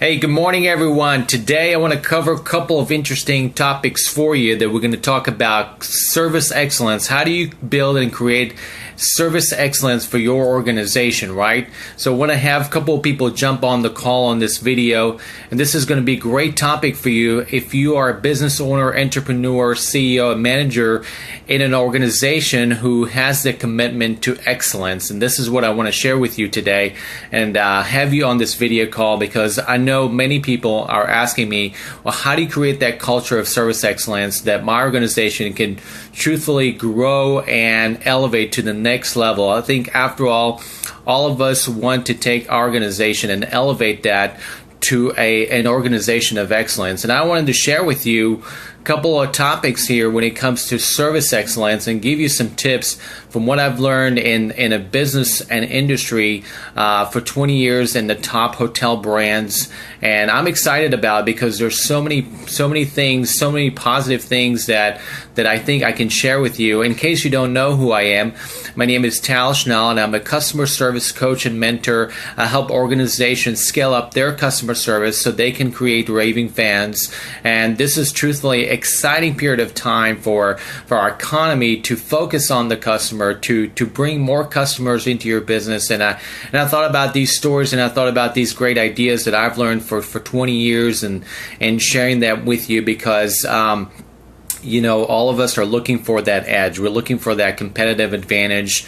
Hey, good morning, everyone. Today I want to cover a couple of interesting topics for you that we're going to talk about service excellence. How do you build and create service excellence for your organization, right? So I want to have a couple of people jump on the call on this video, and this is going to be a great topic for you if you are a business owner, entrepreneur, CEO, manager in an organization who has the commitment to excellence. And this is what I want to share with you today and have you on this video call, because I know many people are asking me, well, how do you create that culture of service excellence that my organization can truthfully grow and elevate to the next level? I think, after all of us want to take our organization and elevate that to an organization of excellence. And I wanted to share with you a couple of topics here when it comes to service excellence and give you some tips from what I've learned in a business and industry for 20 years in the top hotel brands. And I'm excited about it because there's so many things, so many positive things that I think I can share with you. In case you don't know who I am, my name is Shnall, and I'm a customer service coach and mentor. I help organizations scale up their customer service so they can create raving fans. And this is truthfully an exciting period of time for our economy to focus on the customer, to bring more customers into your business. And I thought about these stories, and I thought about these great ideas that I've learned for 20 years and sharing that with you because all of us are looking for that edge. We're looking for that competitive advantage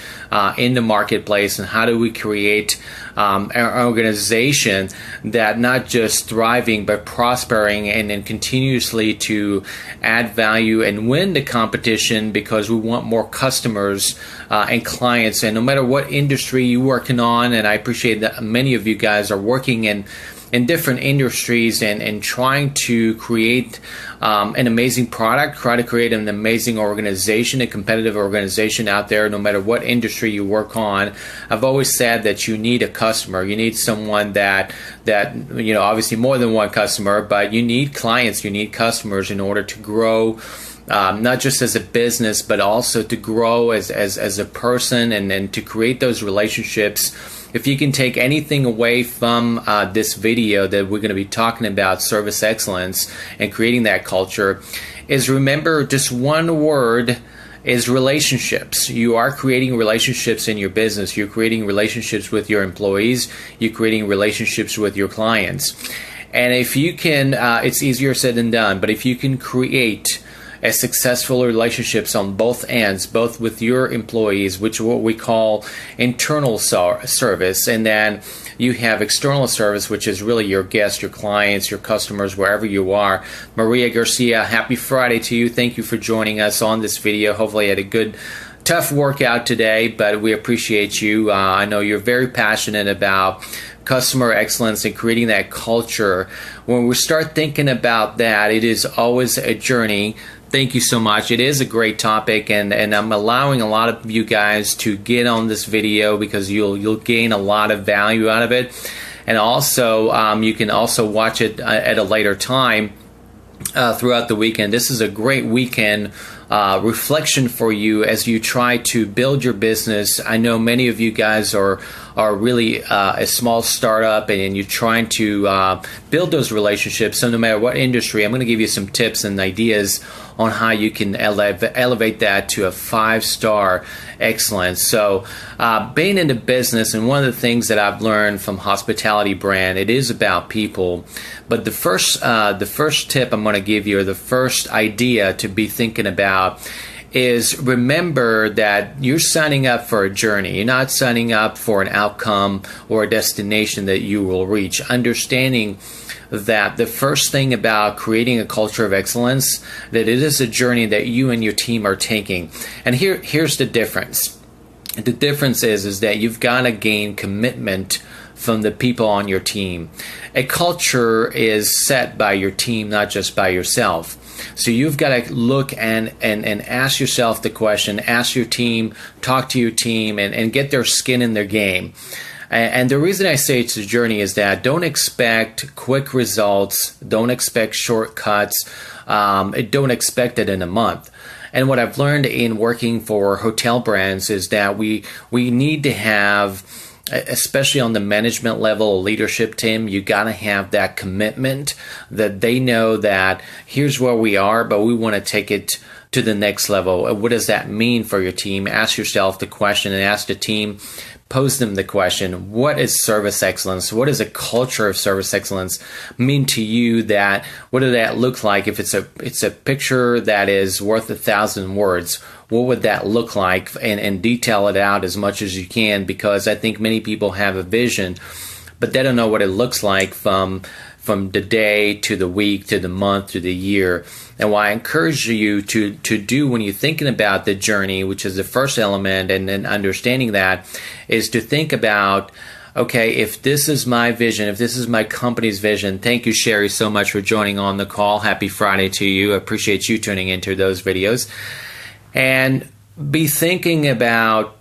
in the marketplace. And how do we create an organization that not just thriving but prospering and then continuously to add value and win the competition, because we want more customers and clients. And no matter what industry you're working on, and I appreciate that many of you guys are working in different industries and trying to create an amazing product, try to create an amazing organization, a competitive organization out there, no matter what industry you work on. I've always said that you need a customer. You need someone that obviously more than one customer, but you need clients, you need customers in order to grow. Not just as a business, but also to grow as a person and to create those relationships. If you can take anything away from this video that we're going to be talking about service excellence and creating that culture, is remember just one word is relationships. You are creating relationships in your business. You're creating relationships with your employees. You're creating relationships with your clients. And if you can, it's easier said than done, but if you can create a successful relationships on both ends, both with your employees, which is what we call internal service, and then you have external service, which is really your guests, your clients, your customers, wherever you are. Maria Garcia, happy Friday to you. Thank you for joining us on this video. Hopefully you had a good, tough workout today, but we appreciate you. I know you're very passionate about customer excellence and creating that culture. When we start thinking about that, it is always a journey. Thank you so much. It is a great topic, and I'm allowing a lot of you guys to get on this video because you'll gain a lot of value out of it. And also, you can also watch it at a later time throughout the weekend. This is a great weekend reflection for you as you try to build your business. I know many of you guys are really a small startup, and you're trying to build those relationships. So no matter what industry, I'm going to give you some tips and ideas on how you can elevate that to a 5-star excellence. So being in the business, and one of the things that I've learned from hospitality brand, it is about people. But the first tip I'm going to give you, or the first idea to be thinking about, is remember that you're signing up for a journey. You're not signing up for an outcome or a destination that you will reach. Understanding that the first thing about creating a culture of excellence, that it is a journey that you and your team are taking. And here's the difference. The difference is that you've got to gain commitment from the people on your team. A culture is set by your team, not just by yourself. So you've got to look and ask yourself the question, ask your team, talk to your team, and get their skin in their game. And the reason I say it's a journey is that don't expect quick results, don't expect shortcuts, don't expect it in a month. And what I've learned in working for hotel brands is that we need to have especially on the management level, leadership team, you got to have that commitment that they know that here's where we are, but we want to take it to the next level. What does that mean for your team? Ask yourself the question and ask the team, pose them the question, what is service excellence? What does a culture of service excellence mean to you? That what does that look like? If it's a picture that is worth 1,000 words, what would that look like? And detail it out as much as you can, because I think many people have a vision, but they don't know what it looks like from the day to the week to the month to the year. And what I encourage you to do when you're thinking about the journey, which is the first element, and then understanding that, is to think about, okay, if this is my vision, if this is my company's vision. Thank you, Sherry, so much for joining on the call. Happy Friday to you. I appreciate you tuning into those videos. And be thinking about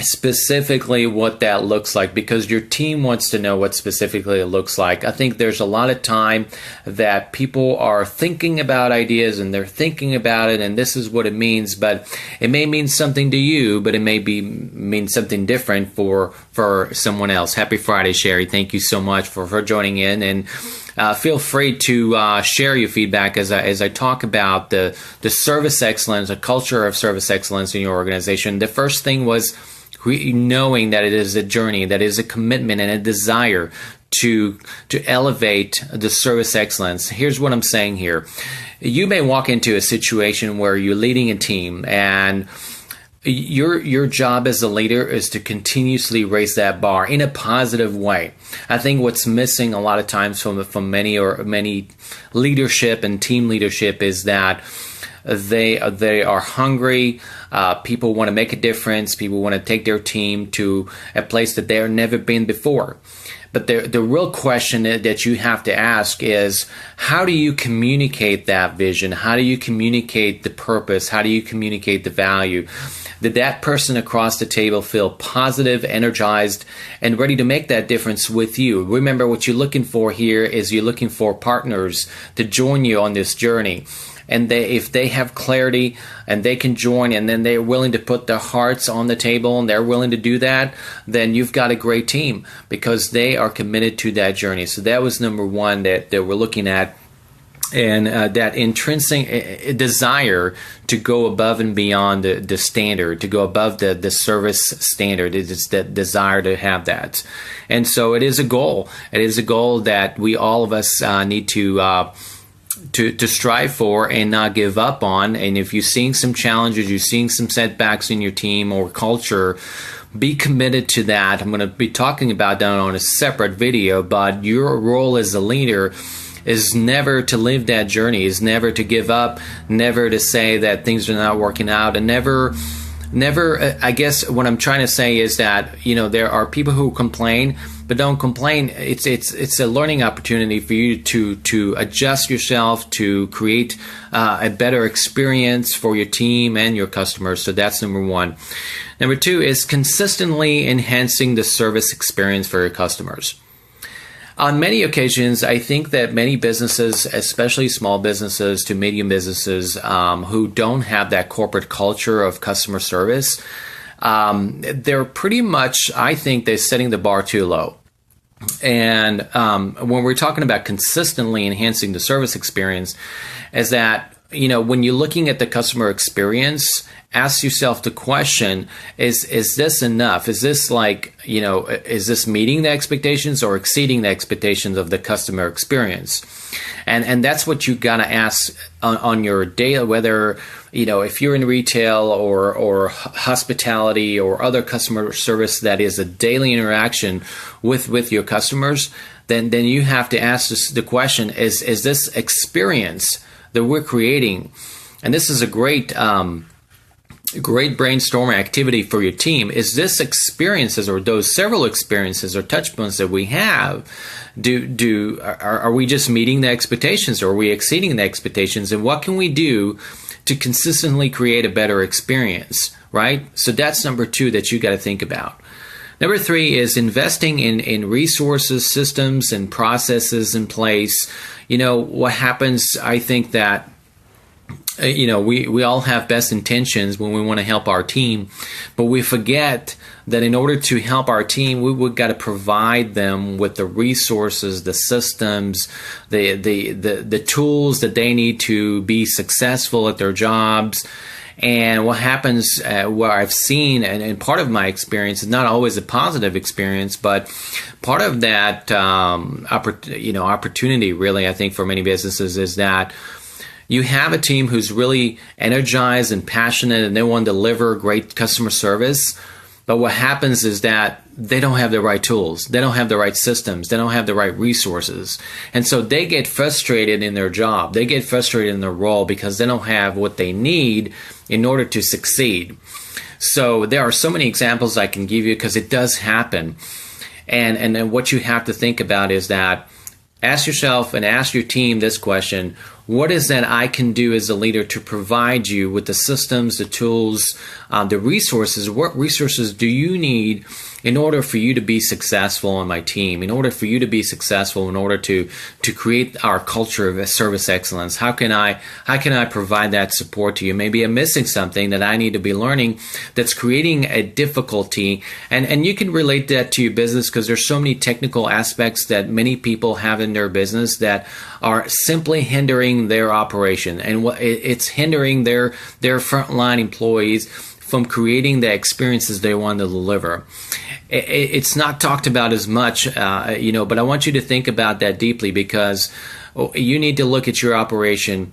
specifically what that looks like, because your team wants to know what specifically it looks like. I think there's a lot of time that people are thinking about ideas and they're thinking about it, and this is what it means, but it may mean something to you, but it may mean something different for someone else. Happy Friday, Sherry. Thank you so much for joining in, and feel free to share your feedback as I talk about the service excellence, a culture of service excellence in your organization. The first thing was knowing that it is a journey, that is a commitment and a desire to elevate the service excellence. Here's what I'm saying here. You may walk into a situation where you're leading a team, and your job as a leader is to continuously raise that bar in a positive way. I think what's missing a lot of times from many leadership and team leadership is that they are hungry. People want to make a difference. People want to take their team to a place that they've never been before. But the real question that you have to ask is, how do you communicate that vision? How do you communicate the purpose? How do you communicate the value? Did that person across the table feel positive, energized, and ready to make that difference with you? Remember, what you're looking for here is you're looking for partners to join you on this journey. And if they have clarity and they can join, and then they're willing to put their hearts on the table and they're willing to do that, then you've got a great team, because they are committed to that journey. So that was number one that we're looking at. And that intrinsic desire to go above and beyond the standard, to go above the service standard. It's that desire to have that. And so it is a goal. It is a goal that we, all of us, need to strive for and not give up on. And if you're seeing some challenges, you're seeing some setbacks in your team or culture, be committed to that. I'm going to be talking about that on a separate video, but your role as a leader is never to live that journey, is never to give up, never to say that things are not working out, and never, I guess what I'm trying to say is that, there are people who complain, but don't complain. It's a learning opportunity for you to adjust yourself, to create a better experience for your team and your customers. So that's number one. Number two is consistently enhancing the service experience for your customers. On many occasions, I think that many businesses, especially small businesses to medium businesses, who don't have that corporate culture of customer service, they're pretty much, I think, they're setting the bar too low. And when we're talking about consistently enhancing the service experience, is that, when you're looking at the customer experience, ask yourself the question, is this enough? Is this is this meeting the expectations or exceeding the expectations of the customer experience? And that's what you got to ask on your daily, whether, if you're in retail or hospitality or other customer service that is a daily interaction with your customers, then you have to ask the question, is this experience that we're creating, and this is a great brainstorming activity for your team, is this experiences, or those several experiences or touch points that we have, are we just meeting the expectations, or are we exceeding the expectations, and what can we do to consistently create a better experience, right? So that's number two that you got to think about. Number three is investing in resources, systems, and processes in place. What happens, I think that we all have best intentions when we want to help our team, but we forget that in order to help our team, we've got to provide them with the resources, the systems, the tools that they need to be successful at their jobs. And what happens, what I've seen, and part of my experience is not always a positive experience, but part of that opportunity, really, I think for many businesses is that you have a team who's really energized and passionate and they want to deliver great customer service. But what happens is that they don't have the right tools. They don't have the right systems. They don't have the right resources. And so they get frustrated in their job. They get frustrated in their role because they don't have what they need in order to succeed. So there are so many examples I can give you because it does happen. And then what you have to think about is that ask yourself and ask your team this question: what is that I can do as a leader to provide you with the systems, the tools, the resources? What resources do you need in order for you to be successful on my team, in order for you to be successful, in order to create our culture of service excellence? How can I provide that support to you? Maybe I'm missing something that I need to be learning that's creating a difficulty. And you can relate that to your business because there's so many technical aspects that many people have in their business that are simply hindering their operation. And it's hindering their frontline employees from creating the experiences they want to deliver. It's not talked about as much, but I want you to think about that deeply because you need to look at your operation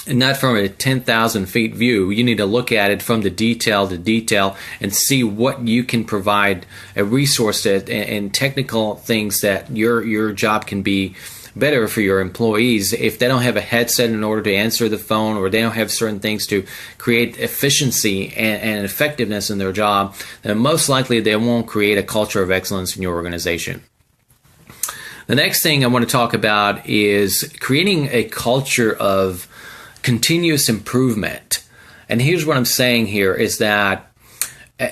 not from a 10,000 feet view. You need to look at it from the detail to detail and see what you can provide, a resource and technical things that your job can be better for your employees. If they don't have a headset in order to answer the phone, or they don't have certain things to create efficiency and effectiveness in their job, then most likely they won't create a culture of excellence in your organization. The next thing I want to talk about is creating a culture of continuous improvement. And here's what I'm saying here is that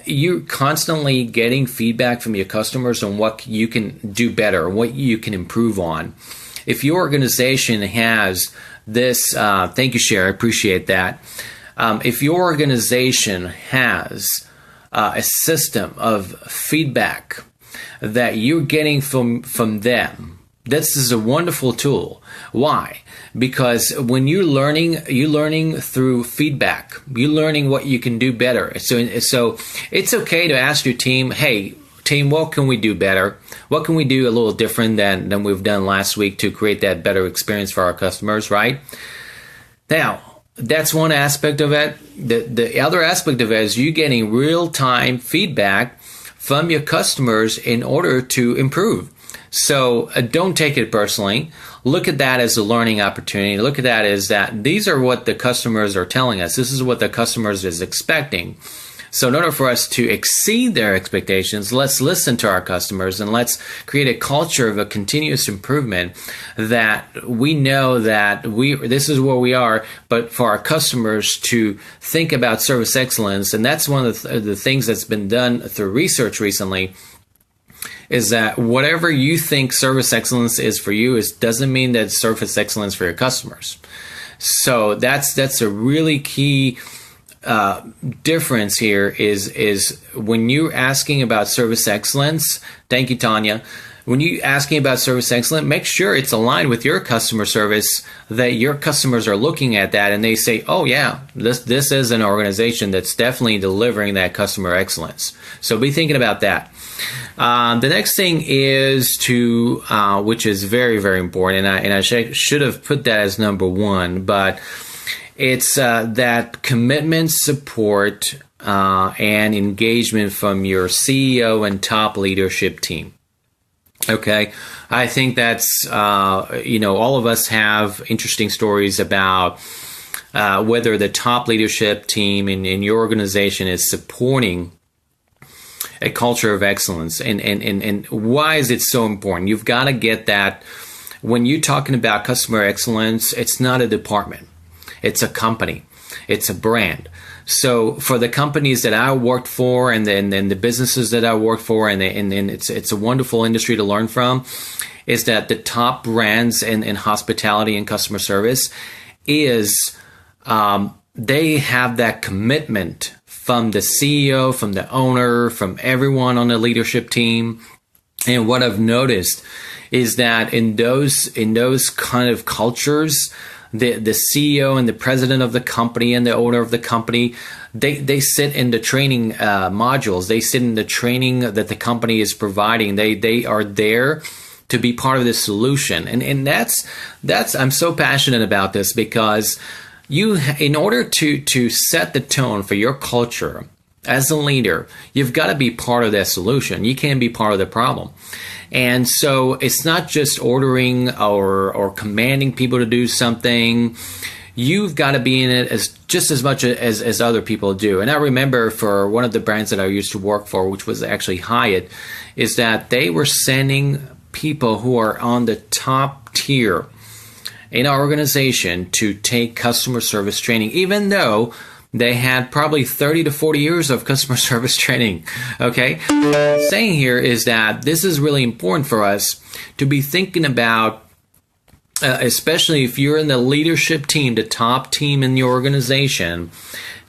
you're constantly getting feedback from your customers on what you can do better, what you can improve on. If your organization has this, thank you, Sherry, I appreciate that. If your organization has a system of feedback that you're getting from them, this is a wonderful tool. Why? Because when you're learning through feedback. You're learning what you can do better. So it's okay to ask your team, hey, team, what can we do better? What can we do a little different than we've done last week to create that better experience for our customers, right? Now, that's one aspect of it. The other aspect of it is you getting real-time feedback from your customers in order to improve. So don't take it personally. Look at that as a learning opportunity. Look at that as that these are what the customers are telling us. This is what the customers is expecting. So in order for us to exceed their expectations, let's listen to our customers and let's create a culture of a continuous improvement that we know that this is where we are, but for our customers to think about service excellence. And that's one of the things that's been done through research recently, is that whatever you think service excellence is for you doesn't mean that it's service excellence for your customers. So that's a really key difference here is when you're asking about service excellence. Thank you, Tanya. When you're asking about service excellence, make sure it's aligned with your customer service, that your customers are looking at that and they say, oh yeah, this is an organization that's definitely delivering that customer excellence. So be thinking about that. The next thing is which is very, very important, and I should have put that as number one, but it's that commitment, support, and engagement from your CEO and top leadership team. Okay, I think that's, all of us have interesting stories about whether the top leadership team in your organization is supporting a culture of excellence. And why is it so important? You've got to get that when you're talking about customer excellence, it's not a department. It's a company. It's a brand. So for the companies that I worked for and then the businesses that I worked for, and it's a wonderful industry to learn from, is that the top brands in hospitality and customer service is they have that commitment from the CEO, from the owner, from everyone on the leadership team. And what I've noticed is that in those kind of cultures, the CEO and the president of the company and the owner of the company, they sit in the training modules. They sit in the training that the company is providing. They are there to be part of the solution. And that's I'm so passionate about this, because in order to set the tone for your culture as a leader, you've got to be part of that solution. You can't be part of the problem. And so it's not just ordering or commanding people to do something. You've got to be in it just as much as other people do. And I remember for one of the brands that I used to work for, which was actually Hyatt, is that they were sending people who are on the top tier in our organization to take customer service training, even though they had probably 30 to 40 years of customer service training. Okay? What I'm saying here is that this is really important for us to be thinking about, especially if you're in the leadership team, the top team in your organization.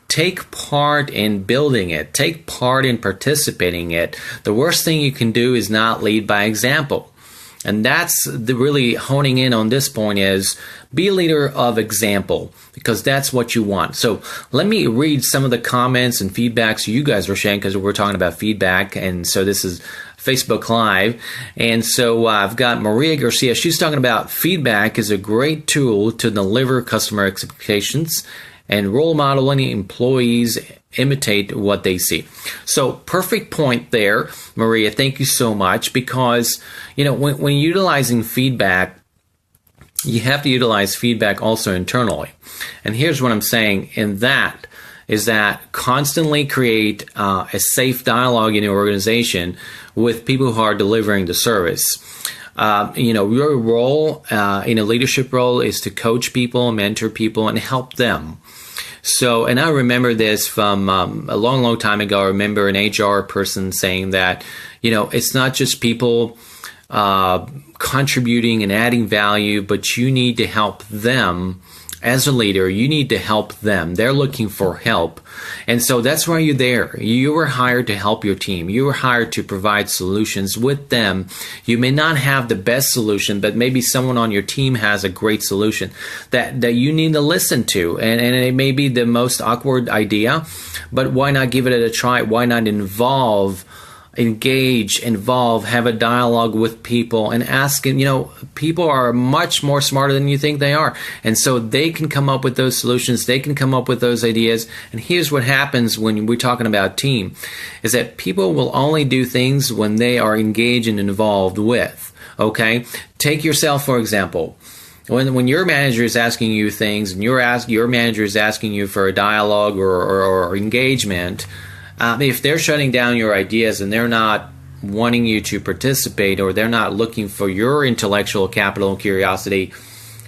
Take part in building it. Take part in participating in it. The worst thing you can do is not lead by example. And that's really honing in on this point, is be a leader of example, because that's what you want. So let me read some of the comments and feedbacks you guys are sharing, because we're talking about feedback. And so this is Facebook Live. And so I've got Maria Garcia. She's talking about feedback is a great tool to deliver customer expectations and role modeling employees imitate what they see. So perfect point there, Maria. Thank you so much, because when utilizing feedback, you have to utilize feedback also internally. And here's what I'm saying in that is that constantly create a safe dialogue in your organization with people who are delivering the service. Your role in a leadership role is to coach people, mentor people, and help them. So, and I remember this from a long, long time ago. I remember an HR person saying that, it's not just people contributing and adding value, but you need to help them. As a leader, you need to help them. They're looking for help. And so that's why you're there. You were hired to help your team. You were hired to provide solutions with them. You may not have the best solution, but maybe someone on your team has a great solution that you need to listen to. And it may be the most awkward idea, but why not give it a try? Why not engage, involve, have a dialogue with people and ask, people are much more smarter than you think they are. And so they can come up with those solutions. They can come up with those ideas. And here's what happens when we're talking about team, is that people will only do things when they are engaged and involved with. Okay? Take yourself, for example. When your manager is asking you things and your manager is asking you for a dialogue or engagement, if they're shutting down your ideas and they're not wanting you to participate, or they're not looking for your intellectual capital and curiosity,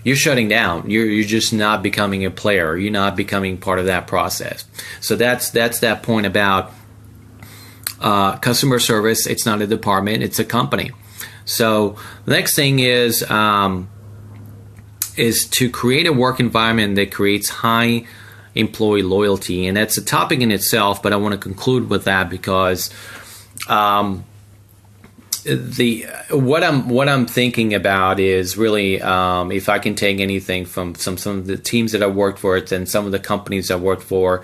you're shutting down. You're just not becoming a player. You're not becoming part of that process. So that's that point about customer service. It's not a department. It's a company. So the next thing is to create a work environment that creates high employee loyalty. And that's a topic in itself, but I want to conclude with that, because what I'm thinking about is really, if I can take anything from some of the teams that I worked for and some of the companies I worked for,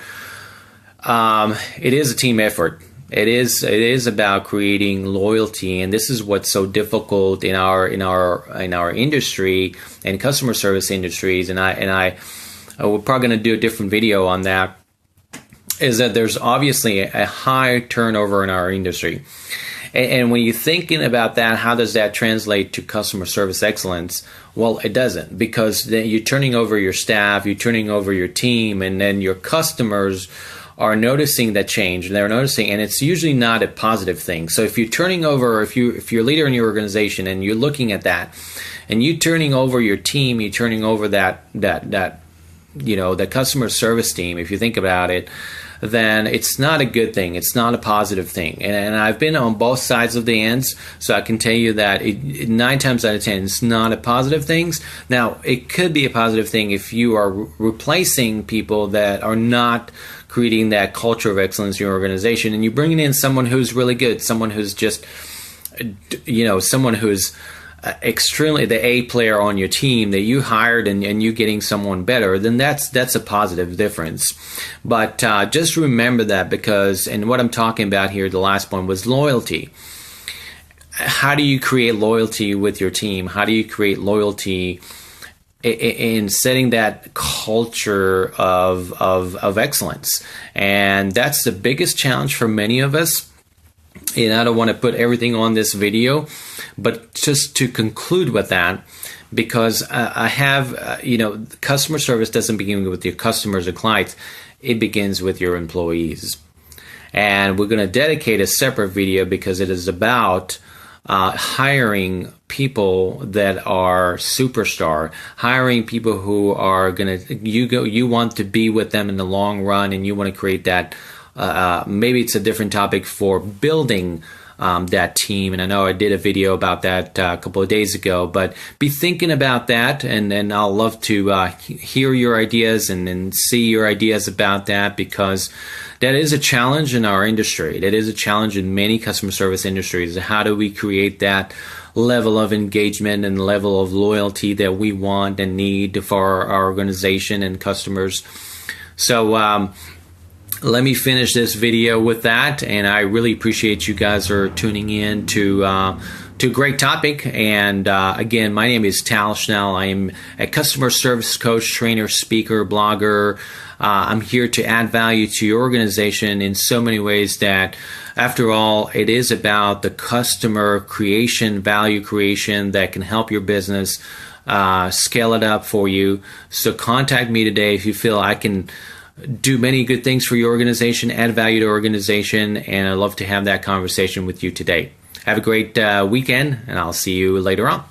it is a team effort. It is about creating loyalty, and this is what's so difficult in our industry and customer service industries. We're probably going to do a different video on that, is that there's obviously a high turnover in our industry. And when you're thinking about that, how does that translate to customer service excellence? Well, it doesn't, because then you're turning over your staff, you're turning over your team, and then your customers are noticing that change. They're noticing, and it's usually not a positive thing. So if you're turning over, if you're a leader in your organization and you're looking at that, and you're turning over your team, you're turning over the customer service team, if you think about it, then it's not a good thing. It's not a positive thing. And I've been on both sides of the ends, so I can tell you that 9 times out of 10, it's not a positive thing. Now, it could be a positive thing if you are replacing people that are not creating that culture of excellence in your organization, and you're bringing in someone who's really good, someone who's just, someone who's extremely the A player on your team that you hired, and you getting someone better, then that's a positive difference. But just remember that, because, and what I'm talking about here, the last point was loyalty. How do you create loyalty with your team? How do you create loyalty in setting that culture of excellence? And that's the biggest challenge for many of us. And I don't want to put everything on this video, but just to conclude with that, because I have, customer service doesn't begin with your customers or clients. It begins with your employees. And we're going to dedicate a separate video, because it is about hiring people that are superstar, hiring people who are going to, you want to be with them in the long run, and you want to create that. Maybe it's a different topic for building that team, and I know I did a video about that a couple of days ago, but be thinking about that, and I'll love to hear your ideas and see your ideas about that, because that is a challenge in our industry. That is a challenge in many customer service industries. How do we create that level of engagement and level of loyalty that we want and need for our organization and customers? So let me finish this video with that, and I really appreciate you guys are tuning in to a great topic. And again, my name is Tal Shnall. I am a customer service coach, trainer, speaker, blogger. I'm here to add value to your organization in so many ways that, after all, it is about the customer creation, value creation that can help your business scale it up for you. So contact me today if you feel I can do many good things for your organization, add value to your organization, and I'd love to have that conversation with you today. Have a great weekend, and I'll see you later on.